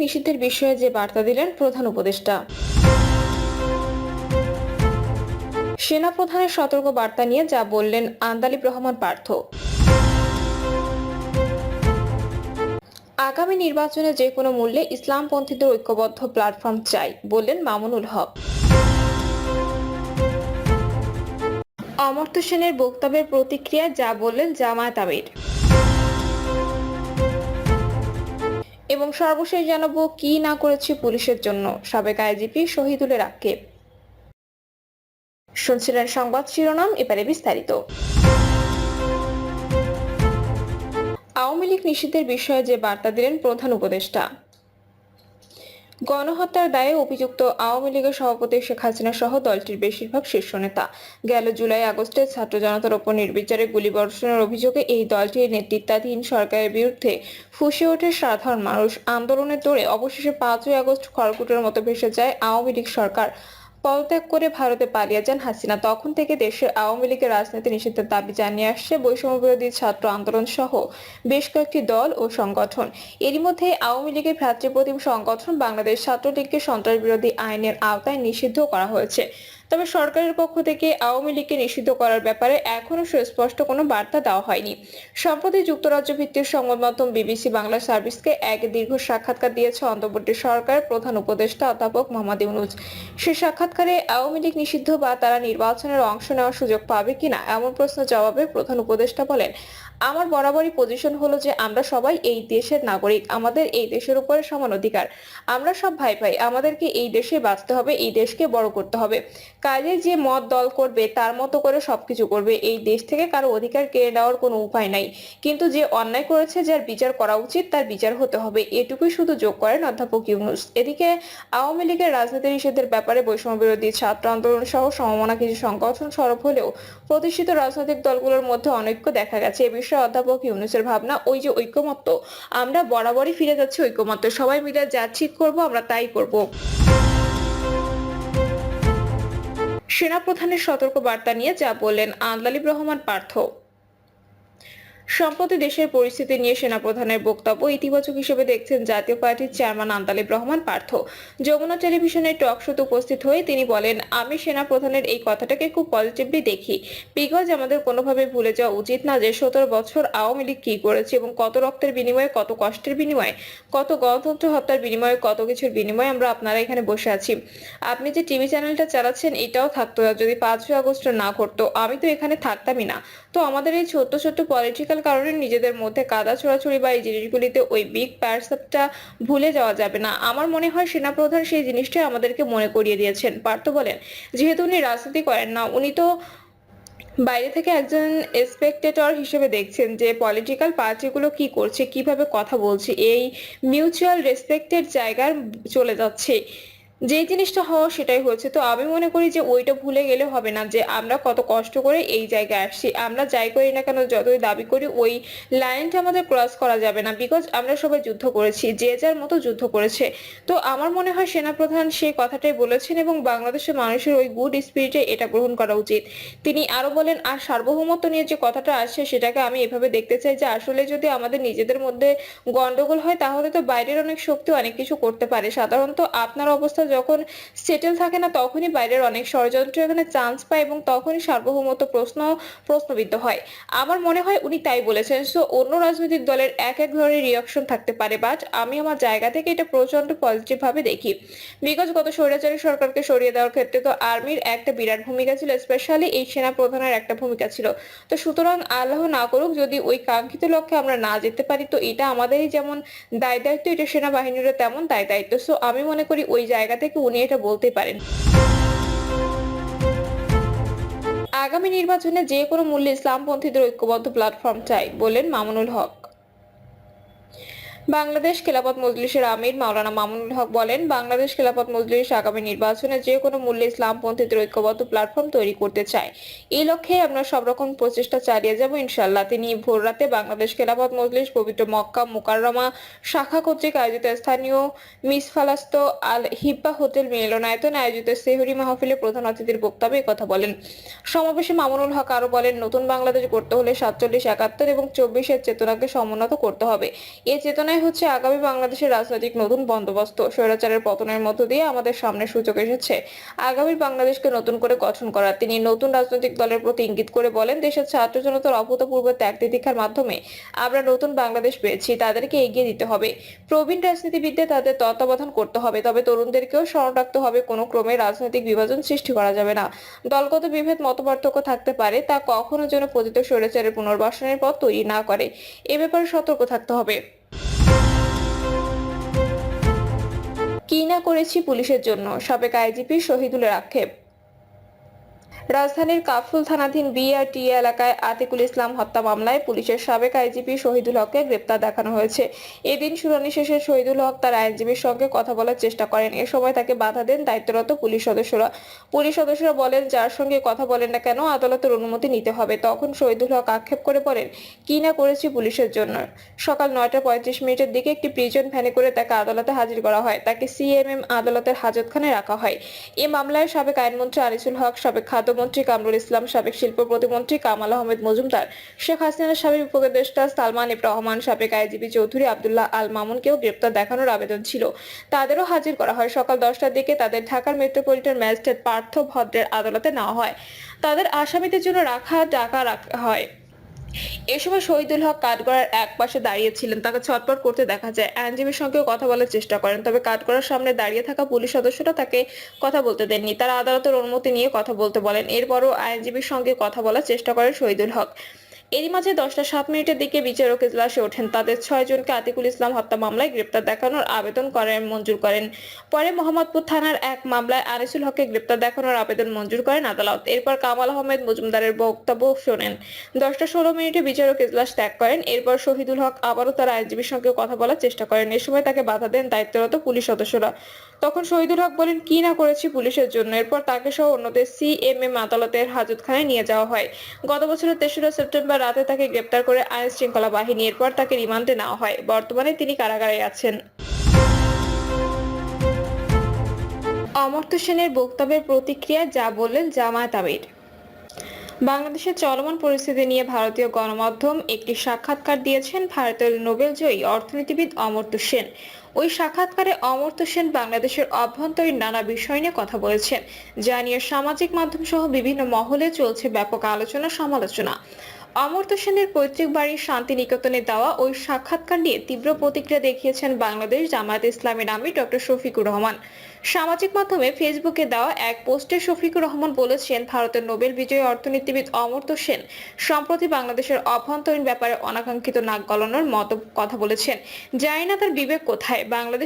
নিষিদ্ধের বিষয়ে যে বার্তা দিলেন প্রধান উপদেষ্টা। সেনাপ্রধানের সতর্ক বার্তা নিয়ে যা বললেন আন্দালিব রহমান পার্থ। আগামী নির্বাচনে যে কোনো মূল্যে ইসলামপন্থীদের ঐক্যবদ্ধ প্ল্যাটফর্ম চাই বললেন মামুনুল হক। অমর্ত্য সেনের বক্তব্যের প্রতিক্রিয়ায় যা বললেন জামায়াত আমির। এবং সর্বশেষ জানাবো কি না করেছে পুলিশের জন্য সাবেক আইজিপি শহীদুলের আক্ষেপ। শুনছিলেন সংবাদ শিরোনাম, এবারে বিস্তারিত। আওয়ামী লীগ নিষিদ্ধের বিষয়ে যে বার্তা দিলেন প্রধান উপদেষ্টা। গণহত্যার দায়ে অভিযুক্ত আওয়ামী লীগের সভাপতি শেখ হাসিনা সহ দলটির বেশিরভাগ শীর্ষ নেতা গেল জুলাই আগস্টে ছাত্র জনতার ওপর নির্বিচারে গুলিবর্ষণের অভিযোগে এই দলটির নেতৃত্বাধীন সরকারের বিরুদ্ধে ফুঁসে ওঠে সাধারণ মানুষ। আন্দোলনের দৌড়ে অবশেষে 5ই আগস্ট খড়কুটোর মতো ভেসে যায় আওয়ামী লীগ সরকার। পদত্যাগ করে ভারতে পালিয়ে যান হাসিনা। তখন থেকে দেশে আওয়ামী লীগের রাজনীতি নিষিদ্ধের দাবি জানিয়ে আসছে বৈষম্য বিরোধী ছাত্র আন্দোলন সহ বেশ কয়েকটি দল ও সংগঠন। এরই মধ্যে আওয়ামী লীগের ভ্রাতৃপ্রতিম সংগঠন বাংলাদেশ ছাত্রলীগকে সন্ত্রাস বিরোধী আইনের আওতায় নিষিদ্ধ করা হয়েছে। তবে সরকারের পক্ষ থেকে আওয়ামী লীগকে নিষিদ্ধ করার ব্যাপারে এখনো সুস্পষ্ট কোনো বার্তা দেওয়া হয়নি। সম্প্রতি যুক্তরাজ্য ভিত্তিক সংবাদ মাধ্যম বিবিসি বাংলা সার্ভিসকে এক দীর্ঘ সাক্ষাৎকার দিয়েছে অন্তর্বর্তী সরকারের প্রধান উপদেষ্টা অধ্যাপক মোহাম্মদ ইউনূস। সে সাক্ষাৎকারে আওয়ামী লীগ নিষিদ্ধ বা তারা নির্বাচনের অংশ নেওয়ার সুযোগ পাবে কিনা এমন প্রশ্নের জবাবে প্রধান উপদেষ্টা বলেন, আমার বরাবরই পজিশন হলো যে আমরা সবাই এই দেশের নাগরিক, আমাদের এই দেশের উপরে সমান অধিকার, আমরা সব ভাই ভাই, আমাদেরকে এই দেশে বাঁচতে হবে, এই দেশকে বড় করতে হবে। কাজে যে মত দল করবে তার মতো করে সবকিছু করবে, এই দেশ থেকে কারো অধিকার কেড়ে নেওয়ার কোনো উপায় নাই, কিন্তু যে অন্যায় করেছে যার বিচার করা উচিত তার বিচার হতে হবে, এটুকুই শুধু যোগ করেন অধ্যাপক ইউনূস। এদিকে আওয়ামী লীগের রাজনীতি নিষেধের ব্যাপারে বৈষম্য বিরোধী ছাত্র আন্দোলন সহ সমমনা কিছু সংগঠন সরব হলেও প্রতিষ্ঠিত রাজনৈতিক দলগুলোর মধ্যে অনৈক্য দেখা গেছে। এ বিষয়ে অধ্যাপক ইউনূসের ভাবনা, ওই যে ঐকমত্য, আমরা বরাবরই ফিরে যাচ্ছি ঐকমত্য, সবাই মিলে যা ঠিক করবো আমরা তাই করব। সেনাপ্রধানের সতর্ক বার্তা নিয়ে যা বললেন আন্দালিব রহমান পার্থ। সম্প্রতি দেশের পরিস্থিতি নিয়ে সেনাপ্রধানের বক্তব্য ইতিবাচক হিসেবে দেখছেন জাতীয় পার্টির চেয়ারম্যান আন্দালিব রহমান পার্থ। যমুনা টেলিভিশনের টক শোতে উপস্থিত হয়ে তিনি বলেন, আমি সেনাপ্রধানের এই কথাটাকে খুব পজিটিভলি দেখি। বিকজ আমাদের কোনোভাবে ভুলে যাওয়া উচিত না যে 17 বছর আওয়ামী লীগ কি করেছে এবং কত রক্তের বিনিময়ে, কত কষ্টের বিনিময়ে, কত গণতন্ত্র হত্যার বিনিময়ে, কত কিছুর বিনিময়ে আমরা আপনারা এখানে বসে আছি। আপনি যে টিভি চ্যানেলটা চালাচ্ছেন এটাও থাকতো না যদি 5ই আগস্ট না ঘটতো, আমি তো এখানে থাকতামই না। তো আমাদের এই ছোট্ট ছোট্ট পলিটিক্যাল কারণে নিজেদের মধ্যে কাদা ছোড়াছুড়ি বা এই জিনিসগুলিতে ওই বিগ পারসেপ্টটা ভুলে যাওয়া যাবে না। আমার মনে হয় সেনাপ্রধান সেই জিনিসটা আমাদেরকে মনে করিয়ে দিয়েছেন। পার্থ বলেন, যেহেতু উনি রাজনীতি করেন না, উনি তো বাইরে থেকে একজন স্পেকটেটর হিসেবে দেখছেন যে পলিটিক্যাল পার্টিগুলো কি করছে, কিভাবে কথা বলছে, এই মিউচুয়াল রেসপেক্টের জায়গায় চলে যাচ্ছে। যে জিনিসটা হওয়া সেটাই হচ্ছে। তো আমি মনে করি যে ওইটা ভুলে গেলে হবে না যে আমরা কত কষ্ট করে এই জায়গায় আসছি। আমরা যাই করি না কেন, যতই দাবি করি, ওই লাইনটা আমাদের ক্রস করা যাবে না। বিকজ আমরা সবাই যুদ্ধ করেছি, যে যার মতো যুদ্ধ করেছে। তো আমার মনে হয় সেনাপ্রধান সেই কথাটাই বলেছেন এবং বাংলাদেশের মানুষের ওই গুড স্পিরিটে এটা গ্রহণ করা উচিত। তিনি আরো বলেন, আর সার্বভৌমত্ব নিয়ে যে কথাটা আসছে সেটাকে আমি এভাবে দেখতে চাই যে আসলে যদি আমাদের নিজেদের মধ্যে গন্ডগোল হয় তাহলে তো বাইরের অনেক শক্তি অনেক কিছু করতে পারে। সাধারণত আপনার অবস্থা যখন সেটেল থাকে না তখনই বাইরের অনেক ষড়যন্ত্র এখানে চান্স পায় এবং তখনই সার্বভৌমত্ব প্রশ্নবিদ্ধ হয়। আমার মনে হয় উনি তাই বলেছেন। সো অন্য রাজনৈতিক দলের এক এক ধরনের রিয়াকশন থাকতে পারে, বাট আমি আমার জায়গা থেকে এটা প্রচন্ড পজিটিভ ভাবে দেখি। বিকজ গত স্বৈরাচারী সরকারকে সরিয়ে দেওয়ার ক্ষেত্রে তো আর্মির একটা বিরাট ভূমিকা ছিল, স্পেশালি এই সেনা প্রধানের একটা ভূমিকা ছিল। তো সুতরাং আল্লাহ না করুক যদি ওই কাঙ্ক্ষিত লক্ষ্যে আমরা না যেতে পারি, তো এটা আমাদেরই যেমন দায় দায়িত্ব, এটা সেনাবাহিনীরও তেমন দায় দায়িত্ব। সো আমি মনে করি ওই জায়গা থেকে উনি এটা বলতে পারেন। আগামী নির্বাচনে যে কোনো মূল্যে ইসলামপন্থীদের ঐক্যবদ্ধ প্ল্যাটফর্ম চাই বললেন মামুনুল হক। বাংলাদেশ খেলাফত মজলিসের আমির মাওলানা মামুনুল হক বলেন, বাংলাদেশ খেলাফত মজলিস আগামী নির্বাচনে যে কোনো মূল্যে ইসলামপন্থীদের ঐক্যবদ্ধ প্ল্যাটফর্ম তৈরি করতে চায়। এই লক্ষ্যে আমরা সব রকম প্রচেষ্টা চালিয়ে যাব ইনশাআল্লাহ। তিনি ভোররাতে বাংলাদেশ খেলাফত মজলিস পবিত্র মক্কা মুকাররমা শাখা কর্তৃক আয়োজিত স্থানীয় মিসফালাস্ত আল হিব্বা হোটেল মিলনায়তনে আয়োজিত সেহরি মাহফিলে প্রধান অতিথির বক্তব্যে কথা বলেন। সমাবেশে মামুনুল হক আরো বলেন, নতুন বাংলাদেশ গড়তে হলে 47, 71 এবং 24-এর চেতনাকে সমুন্নত করতে হবে। এই চেতনা আলোচনায় হচ্ছে আগামী বাংলাদেশের রাজনৈতিক নতুন বন্দোবস্ত। স্বৈরাচারের পতনের মধ্য দিয়ে আমাদের সামনে সুযোগ এসেছে আগামী বাংলাদেশকে নতুন করে গঠন করার। তিনি নতুন রাজনৈতিক দলের প্রতি ইঙ্গিত করে বলেন, দেশের ছাত্র জনতার অভূতপূর্ব ত্যাগ তিতিক্ষার মাধ্যমে আমরা নতুন বাংলাদেশ পেয়েছি, তাদেরকে এগিয়ে দিতে হবে। প্রবীণ রাজনীতিবিদদের তাদের তত্ত্বাবধান করতে হবে, তবে তরুণদেরকেও স্মরণ রাখতে হবে কোনো ক্রমে রাজনৈতিক বিভাজন সৃষ্টি করা যাবে না। দলগত বিভেদ মতপার্থক্য থাকতে পারে, তা কখনো যেন পতিত স্বৈরাচারের পুনর্বাসনের পথ তৈরি না করে, এ ব্যাপারে সতর্ক থাকতে হবে। কি না করেছি পুলিশের জন্য, সাবেক আইজিপি শহীদুলের আক্ষেপ। রাজধানীর কাফরুল থানাধীন বিআরটিএ এলাকায় আতিকুল ইসলাম হত্যা মামলায় পুলিশের সাবেক আইজিপি শহীদুল হককে গ্রেপ্তার দেখানো হয়েছে। এদিন শুনানি শেষে শহীদুল হক তার আইনজীবীর সঙ্গে কথা বলার চেষ্টা করেন। এ সময় তাকে বাধা দেন দায়িত্বরত পুলিশ সদস্যরা বলেন, যার সঙ্গে কথা বলেন না কেন আদালতের অনুমতি নিতে হবে। তখন শহীদুল হক আক্ষেপ করে বলেন, কি না করেছি পুলিশের জন্য। সকাল 9:35 দিকে একটি প্রিজন ভ্যানে করে তাকে আদালতে হাজির করা হয়। তাকে সিএমএম আদালতের হাজতখানায় রাখা হয়। এ মামলায় সাবেক আইনমন্ত্রী আনিসুল হক, সাবেক খাদ্যমন্ত্রী কামরুল ইসলাম, সাবেক শিল্প প্রতিমন্ত্রী কামাল আহমেদ মজুমদার, শেখ হাসিনার সাবেক উপদেষ্টা সালমান এফ রহমান, সাবেক আইজিপি চৌধুরী আব্দুল্লাহ আল মামুনকেও গ্রেপ্তার দেখানোর আবেদন ছিল। তাদেরও হাজির করা হয়। সকাল 10টার দিকে তাদের ঢাকার মেট্রোপলিটন ম্যাজিস্ট্রেট পার্থ ভদ্রের আদালতে নেওয়া হয়। তাদের আসামিদের জন্য ডাকা রাখা হয়। এ সময় শহীদুল হক কাঠগড়ার এক পাশে দাঁড়িয়েছিলেন। তাকে ছটফট করতে দেখা যায়। আইনজীবীর সঙ্গেও কথা বলার চেষ্টা করেন, তবে কাঠগড়ার সামনে দাঁড়িয়ে থাকা পুলিশ সদস্যরা তাকে কথা বলতে দেননি। তারা আদালতের অনুমতি নিয়ে কথা বলতে বলেন। এরপরও আইনজীবীর সঙ্গে কথা বলার চেষ্টা করেন শহীদুল হক। এরই মাঝে 10টা 7 মিনিটের দিকে বিচারক এজলাসে ওঠেন। তাদের 6 জনকে আতিকুল ইসলাম হত্যা মামলায় গ্রেপ্তার দেখানোর আবেদন মঞ্জুর করেন। পরে মোহাম্মদপুর থানার এক মামলায় আনিসুল হককে গ্রেপ্তার দেখানোর আবেদন মঞ্জুর করেন আদালত। এরপর কামাল আহমেদ মজুমদারের বক্তব্য শোনেন। 10টা 16 মিনিটে বিচারক এজলাস ত্যাগ করেন। এরপর শহীদুল হক আবারও তার আইনজীবীর সঙ্গে কথা বলার চেষ্টা করেন। এ সময় তাকে বাধা দেন দায়িত্বরত পুলিশ সদস্যরা। তখন শহীদুল হক বলেন, কি না করেছি পুলিশের জন্য। এরপর তাকে সহ অন্যদের সিএমএম আদালতের হাজতখানায় নিয়ে যাওয়া হয়। গত বছরের 3রা সেপ্টেম্বর রাতে তাকে গ্রেপ্তার করে আইন শৃঙ্খলা বাহিনী। এরপর তাকে রিমান্ডে নেওয়া হয়। বর্তমানে তিনি কারাগারে আছেন। অমর্ত্য সেনের বক্তব্যের প্রতিক্রিয়া যা বললেন জামায়াত আমির। বাংলাদেশের চলমান পরিস্থিতি নিয়ে ভারতীয় গণমাধ্যম একটি সাক্ষাৎকার দিয়েছেন ভারতের নোবেলজয়ী অর্থনীতিবিদ অমর্ত্য সেন। ওই সাক্ষাৎকারে অমর্ত্য সেন বাংলাদেশের অভ্যন্তরীণ নানা বিষয় নিয়ে কথা বলেছেন, যা নিয়ে সামাজিক মাধ্যম সহ বিভিন্ন মহলে চলছে ব্যাপক আলোচনা সমালোচনা। অমর্ত্য সেনের পৈতৃক বাড়ির শান্তিনিকেতনে দেওয়া ওই সাক্ষাৎকার নিয়ে তীব্র প্রতিক্রিয়া দেখিয়েছেন বাংলাদেশ জামায়াতে ইসলামীর আমির ডক্টর শফিকুর রহমান। সামাজিক মাধ্যমে ফেসবুকে দেওয়া এক পোস্টে শফিকুর রহমান বলেছেন, ভারতের নোবেল বিজয়ী অর্থনীতিবিদ অমর্ত্য সেন সম্প্রতি বাংলাদেশের অভ্যন্তরীণ ব্যাপারে অনাকাঙ্ক্ষিত নাক গলানোর মতো কথা বলেছেন। জানি না তার বিবেক কোথায়। বাংলাদেশ